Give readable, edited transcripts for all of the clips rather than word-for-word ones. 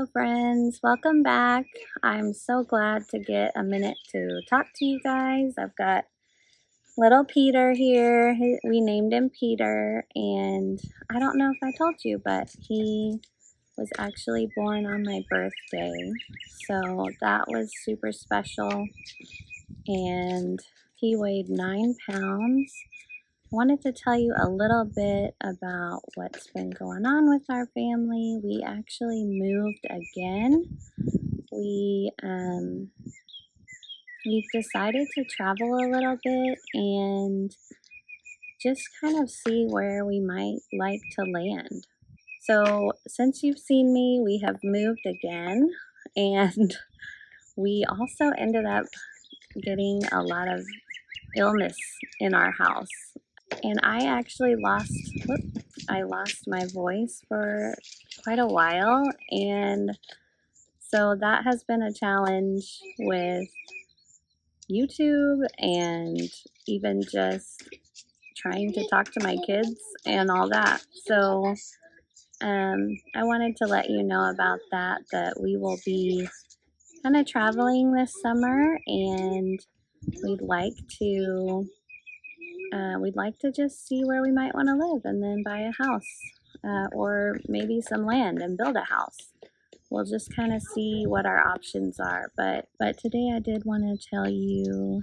Hello friends, welcome back. I'm so glad to get a minute to talk to you guys. I've got little Peter here. We named him Peter, and I don't know if I told you, but he was actually born on my birthday. So that was super special, and he weighed 9 pounds. I wanted to tell you a little bit about what's been going on with our family. We actually moved again. We've decided to travel a little bit and just kind of see where we might like to land. So since you've seen me, we have moved again, and we also ended up getting a lot of illness in our house. And I actually lost my voice for quite a while, and so that has been a challenge with YouTube and even just trying to talk to my kids and all that. So I wanted to let you know about that we will be kind of traveling this summer, and we'd like to just see where we might want to live and then buy a house, or maybe some land and build a house. We'll just kind of see what our options are. But today I did want to tell you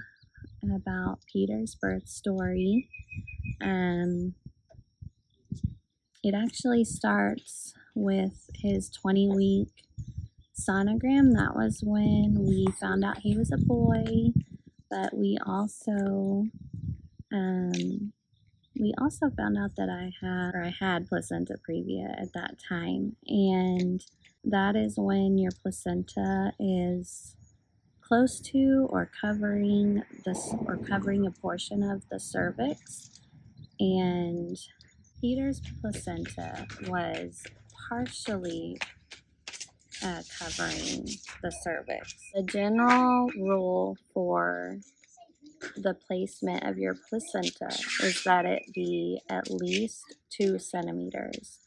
about Peter's birth story. It actually starts with his 20-week sonogram. That was when we found out he was a boy, but we also found out that I had placenta previa at that time, and that is when your placenta is close to or covering a portion of the cervix, and Peter's placenta was partially covering the cervix. The general rule for the placement of your placenta is that it be at least 2 centimeters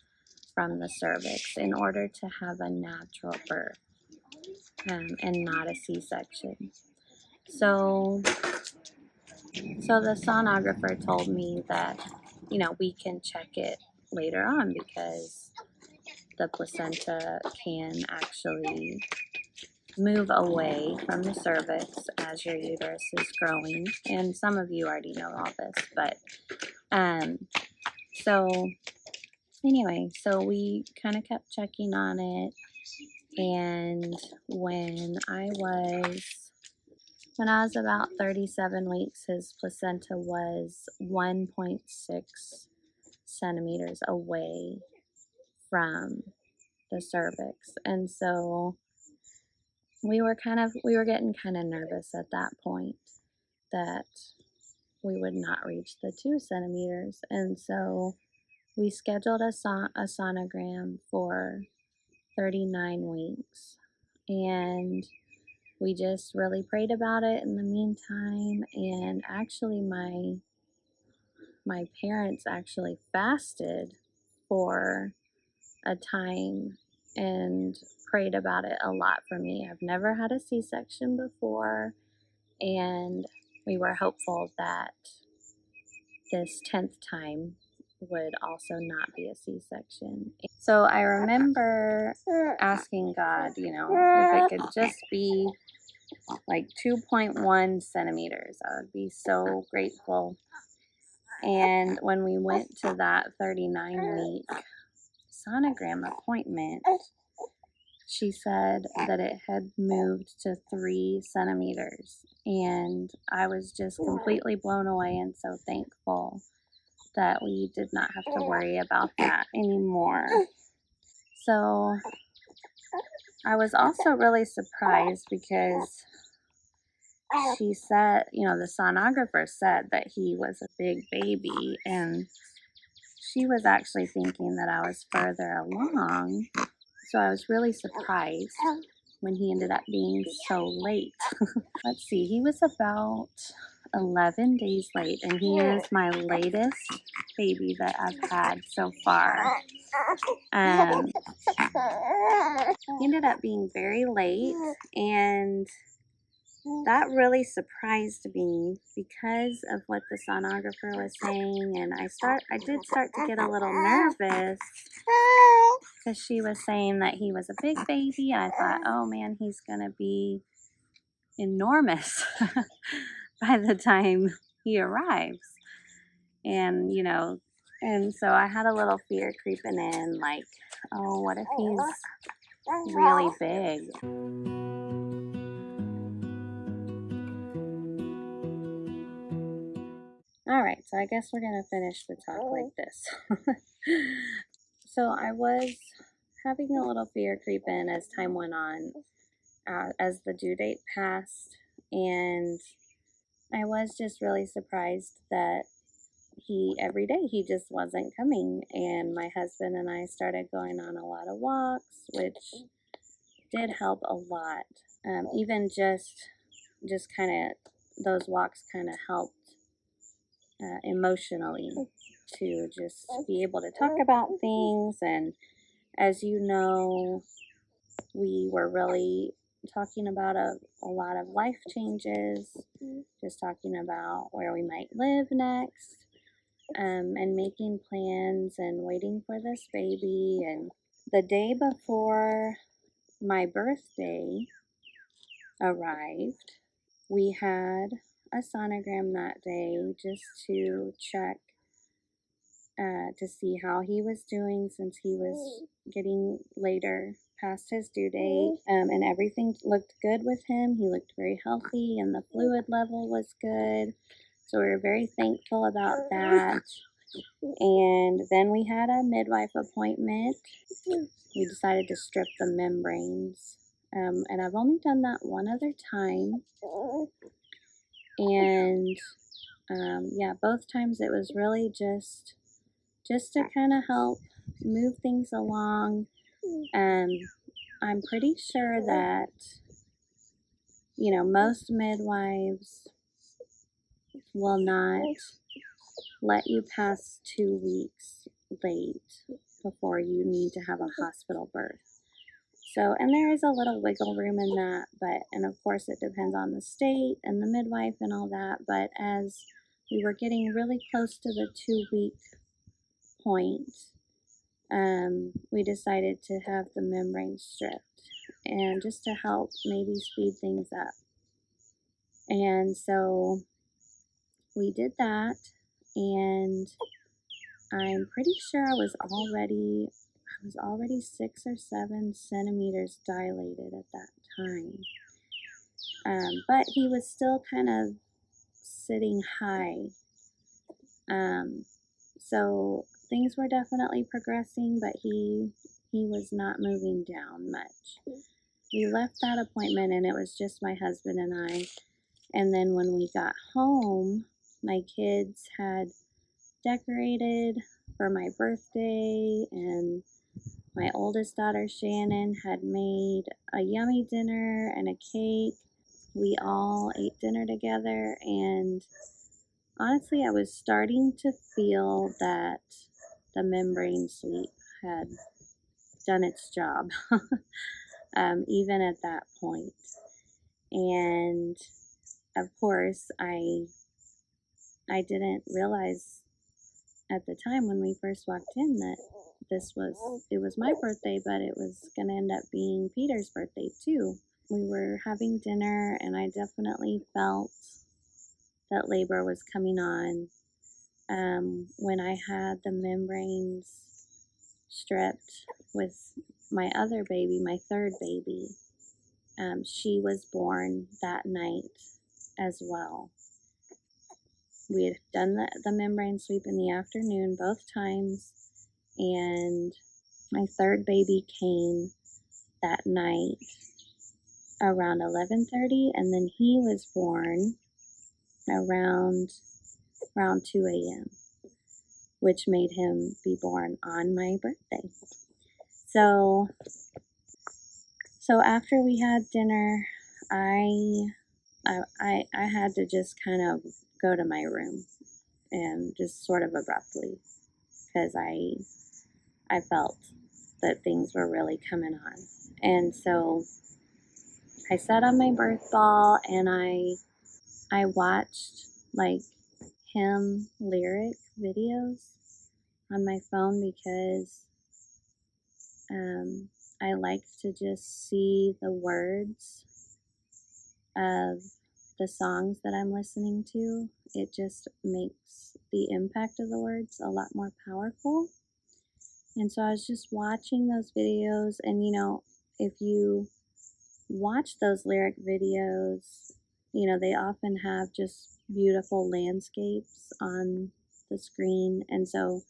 from the cervix in order to have a natural birth, and not a C-section. So the sonographer told me that, we can check it later on because the placenta can actually move away from the cervix as your uterus is growing. And some of you already know all this, but so we kind of kept checking on it. And when I was about 37 weeks, his placenta was 1.6 centimeters away from the cervix. And so we were getting kind of nervous at that point that we would not reach the 2 centimeters. And so we scheduled a sonogram for 39 weeks. And we just really prayed about it in the meantime. And actually, my parents actually fasted for a time and prayed about it a lot for me. I've never had a C-section before, and we were hopeful that this 10th time would also not be a C-section. So I remember asking God, if it could just be like 2.1 centimeters, I would be so grateful. And when we went to that 39-week sonogram appointment, she said that it had moved to 3 centimeters. And I was just completely blown away and so thankful that we did not have to worry about that anymore. So I was also really surprised because she said, the sonographer said that he was a big baby, and she was actually thinking that I was further along. So I was really surprised when he ended up being so late. Let's see, he was about 11 days late, and he is my latest baby that I've had so far. He ended up being very late, and that really surprised me because of what the sonographer was saying, and I did start to get a little nervous because she was saying that he was a big baby, and I thought, oh man, he's gonna be enormous by the time he arrives. And and so I had a little fear creeping in, like, oh, what if he's really big? All right, so I guess we're gonna finish the talk like this. So I was having a little fear creep in as time went on, as the due date passed, and I was just really surprised that every day he just wasn't coming. And my husband and I started going on a lot of walks, which did help a lot. Even just kind of those walks kind of helped emotionally to just be able to talk about things. And as you know, we were really talking about a lot of life changes, just talking about where we might live next, and making plans and waiting for this baby. And the day before my birthday arrived, we had a sonogram that day just to check to see how he was doing, since he was getting later past his due date. And everything looked good with him. He looked very healthy, and the fluid level was good. So we were very thankful about that. And then we had a midwife appointment. We decided to strip the membranes. And I've only done that one other time. And yeah, both times it was really just to kind of help move things along. I'm pretty sure that, most midwives will not let you pass 2 weeks late before you need to have a hospital birth. So, and there is a little wiggle room in that, and of course it depends on the state and the midwife and all that. But as we were getting really close to the 2-week point, we decided to have the membrane stripped, and just to help maybe speed things up. And so we did that, and I'm pretty sure I was already 6 or 7 centimeters dilated at that time. But he was still kind of sitting high. So things were definitely progressing, but he was not moving down much. We left that appointment, and it was just my husband and I. And then when we got home, my kids had decorated for my birthday, and my oldest daughter, Shannon, had made a yummy dinner and a cake. We all ate dinner together, and honestly, I was starting to feel that the membrane sweep had done its job, even at that point. And of course, I didn't realize at the time when we first walked in that it was my birthday, but it was going to end up being Peter's birthday too. We were having dinner, and I definitely felt that labor was coming on. When I had the membranes stripped with my other baby, my third baby, she was born that night as well. We had done the membrane sweep in the afternoon both times, and my third baby came that night around 11:30, and then he was born around 2 a.m., which made him be born on my birthday. So after we had dinner, I I had to just kind of go to my room and just sort of abruptly because I felt that things were really coming on. And so I sat on my birth ball and I watched like hymn lyric videos on my phone because I like to just see the words of the songs that I'm listening to. It just makes the impact of the words a lot more powerful. And so I was just watching those videos, and if you watch those lyric videos, they often have just beautiful landscapes on the screen. And so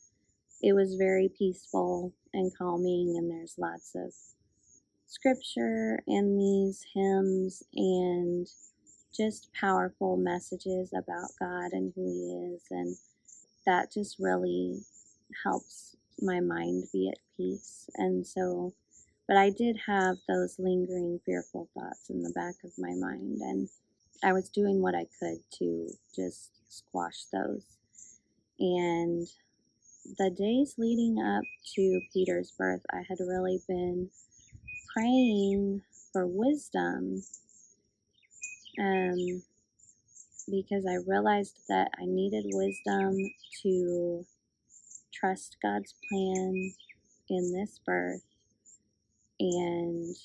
it was very peaceful and calming, and there's lots of scripture in these hymns and just powerful messages about God and who He is. And that just really helps my mind be at peace. And so, but I did have those lingering fearful thoughts in the back of my mind, and I was doing what I could to just squash those. And the days leading up to Peter's birth, I had really been praying for wisdom because I realized that I needed wisdom to trust God's plan in this birth, and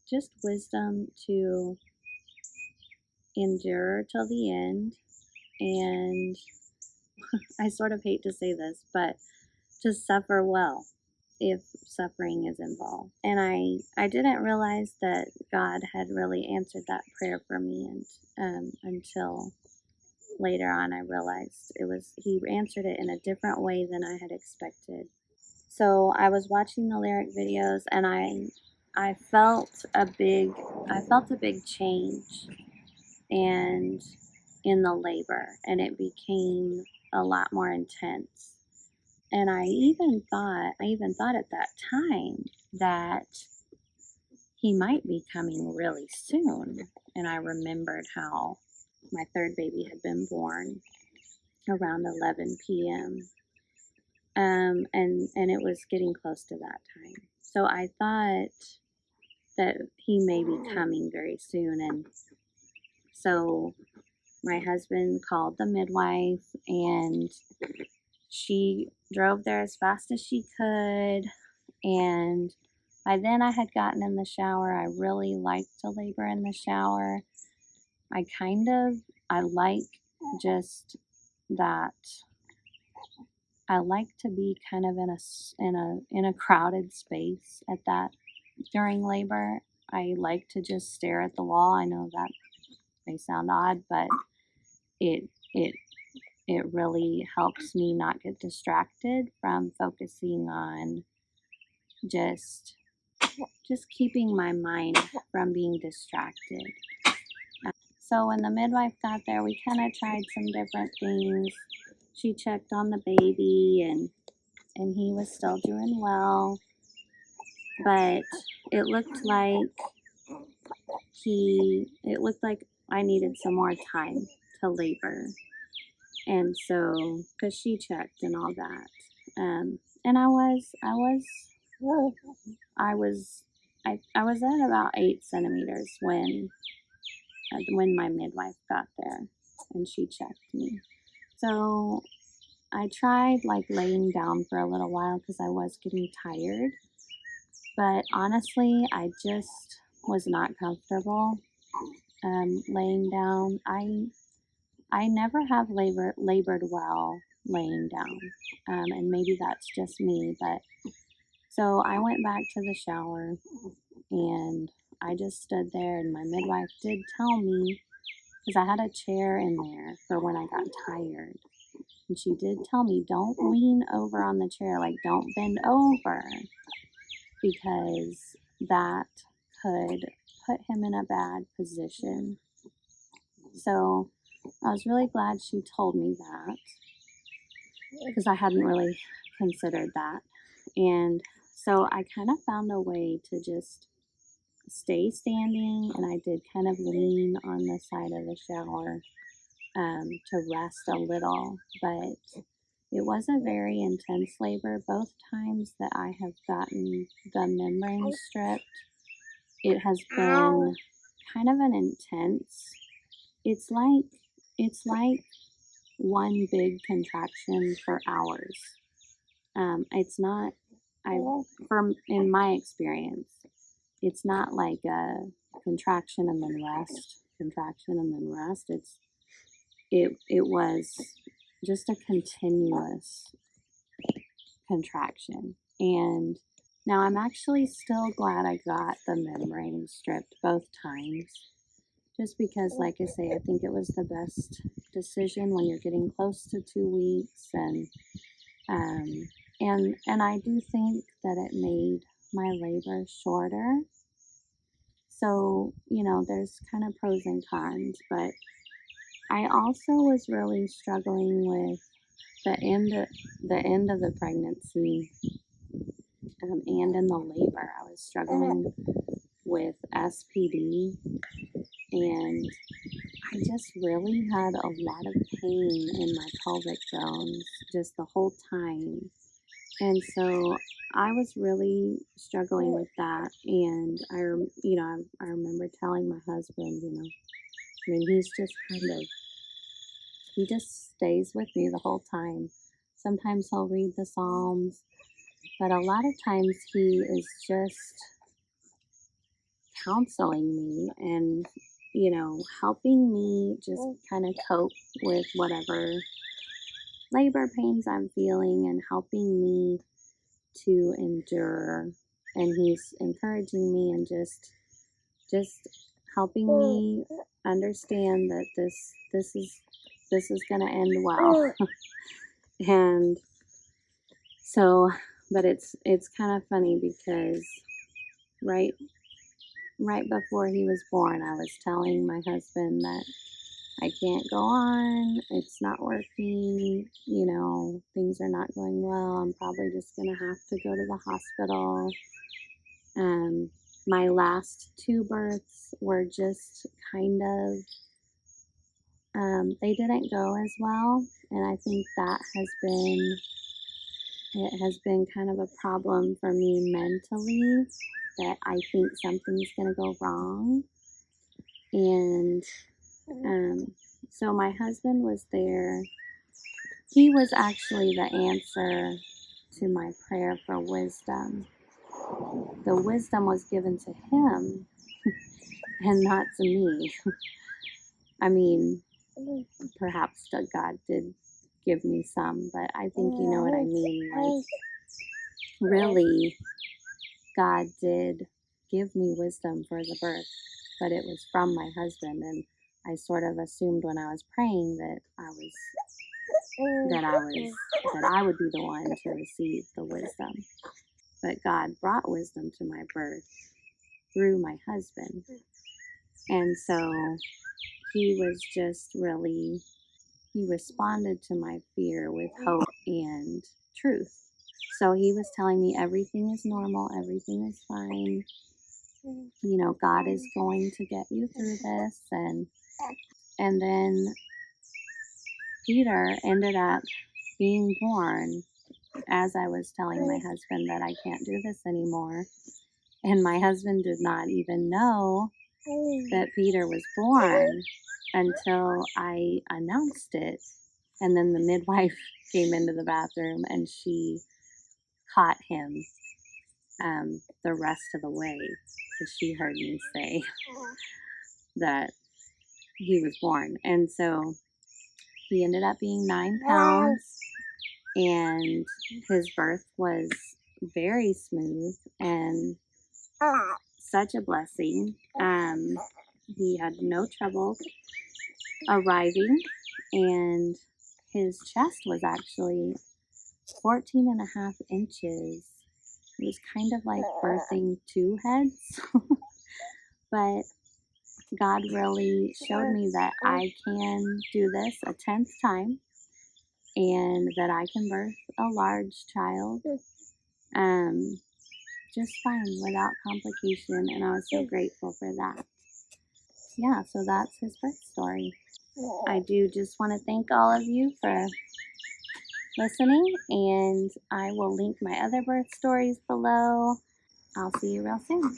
just wisdom to endure till the end. And I sort of hate to say this, but to suffer well if suffering is involved. And I didn't realize that God had really answered that prayer for me, and until later on I realized He answered it in a different way than I had expected. So I was watching the lyric videos, and I felt a big change and in the labor, and it became a lot more intense. And I even thought at that time that He might be coming really soon. And I remembered how my third baby had been born around 11 p.m. And it was getting close to that time. So I thought that He may be coming very soon. And so my husband called the midwife, and she drove there as fast as she could. And by then I had gotten in the shower. I really like to labor in the shower. I like just that. I like to be kind of in a crowded space at that during labor. I like to just stare at the wall. I know that may sound odd, but it really helps me not get distracted from focusing on just keeping my mind from being distracted. So when the midwife got there, we kind of tried some different things. She checked on the baby, and he was still doing well, but it looked like I needed some more time to labor. And so, because she checked and all that, and I was at about 8 centimeters when my midwife got there and she checked me. So I tried like laying down for a little while because I was getting tired, but honestly, I just was not comfortable laying down. I never have labored well laying down, and maybe that's just me, but so I went back to the shower, and I just stood there, and my midwife did tell me, because I had a chair in there for when I got tired, and she did tell me, don't lean over on the chair, like don't bend over, because that could put him in a bad position. So I was really glad she told me that, because I hadn't really considered that. And so I kind of found a way to just stay standing, and I did kind of lean on the side of the shower to rest a little, but it was a very intense labor. Both times that I have gotten the membrane stripped, it has been kind of an intense. It's like one big contraction for hours. It's not. In my experience, it's not like a contraction and then rest, contraction and then rest. It was just a continuous contraction. And now I'm actually still glad I got the membrane stripped both times. Just because, like I say, I think it was the best decision when you're getting close to 2 weeks, and I do think that it made my labor shorter. So, there's kind of pros and cons, but I also was really struggling with the end of the pregnancy, and in the labor. I was struggling with SPD, and I just really had a lot of pain in my pelvic bones just the whole time. And so I was really struggling with that. And I remember telling my husband, he's just he just stays with me the whole time. Sometimes he'll read the Psalms, but a lot of times he is just counseling me and, helping me just kind of cope with whatever labor pains I'm feeling and helping me to endure. And he's encouraging me and just helping me understand that this is going to end well. And so, but it's kind of funny because right before he was born, I was telling my husband that I can't go on, it's not working, things are not going well, I'm probably just going to have to go to the hospital. My last 2 births were just kind of, they didn't go as well, and I think that has been kind of a problem for me mentally, that I think something's going to go wrong. And so my husband was there. He was actually the answer to my prayer for wisdom. The wisdom was given to him and not to me. I mean, perhaps God did give me some, but I think you know what I mean. Like, really, God did give me wisdom for the birth, but it was from my husband, and I sort of assumed when I was praying that I would be the one to receive the wisdom. But God brought wisdom to my birth through my husband. And so he was just really, he responded to my fear with hope and truth. So he was telling me everything is normal, everything is fine. God is going to get you through this. And then Peter ended up being born as I was telling my husband that I can't do this anymore. And my husband did not even know that Peter was born until I announced it. And then the midwife came into the bathroom and she caught him the rest of the way, because she heard me say that he was born. And so he ended up being 9 pounds, and his birth was very smooth and such a blessing. He had no trouble arriving, and his chest was actually 14 and a half inches. It was kind of like birthing 2 heads. But God really showed me that I can do this a 10th time, and that I can birth a large child. just fine without complication, and I was so grateful for that. Yeah, so that's his birth story. I do just want to thank all of you for listening, and I will link my other birth stories below. I'll see you real soon.